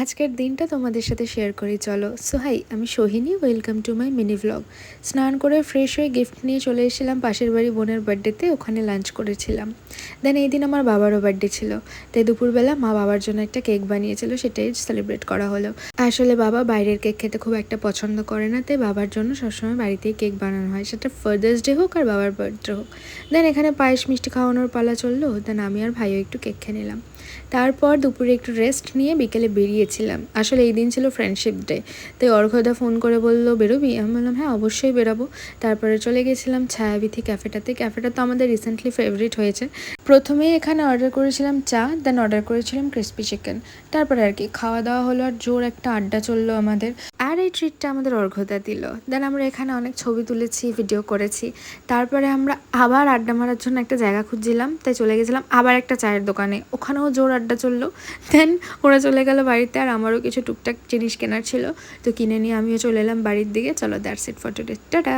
আজকের দিনটা তোমাদের সাথে শেয়ার করি চলো। সো হাই, আমি Sohini, welcome to my mini vlog. স্নান করে ফ্রেশ হয়ে গিফট নিয়ে চলে এসেছিলাম পাশের বাড়ি বোনের বার্থডেতে, ওখানে লাঞ্চ করেছিলাম। দেন এই দিন আমার বাবারও বার্থডে ছিল, তাই দুপুরবেলা মা বাবার জন্য একটা কেক বানিয়েছিল, সেটাই সেলিব্রেট করা হলো। আসলে বাবা বাইরের কেক খেতে খুব একটা পছন্দ করে না, তাই বাবার জন্য সবসময় বাড়িতেই কেক বানানো হয়, সেটা ফাদার্স ডে হোক আর বাবার বার্থডে হোক। দেন এখানে পায়েস মিষ্টি খাওয়ানোর পালা চললো। দেন আমি আর ভাইও একটু কেক খেয়ে নিলাম। তারপর দুপুরে একটু রেস্ট নিয়ে বিকেলে বেরিয়েছিলাম। আসলে এই দিন ছিল ফ্রেন্ডশিপ ডে, তাই অর্ঘদা ফোন করে বললো বেরোবি। আমি বললাম হ্যাঁ অবশ্যই বেরোবো। তারপরে চলে গেছিলাম ছায়াবিথি ক্যাফেটাতে। ক্যাফেটা তো আমাদের রিসেন্টলি ফেভারিট হয়েছে। প্রথমেই এখানে অর্ডার করেছিলাম চা, দেন অর্ডার করেছিলাম ক্রিস্পি চিকেন। তারপরে আর কি খাওয়া দাওয়া হলো, আর জোর একটা আড্ডা চললো আমাদের। আর এই ট্রিটটা আমাদের অর্ঘদা দিল। দেন আমরা এখানে অনেক ছবি তুলেছি, ভিডিও করেছি। তারপরে আমরা আবার আড্ডা মারার জন্য একটা জায়গা খুঁজছিলাম, তাই চলে গেছিলাম আবার একটা চায়ের দোকানে, ওখানেও জোর আড্ডা চললো। দেন ওরা চলে গেল বাড়িতে, আর আমারও কিছু টুকটাক জিনিস কেনার ছিল, তো কিনে নিয়ে আমিও চলে এলাম বাড়ির দিকে। চলো, that's it for today, tata.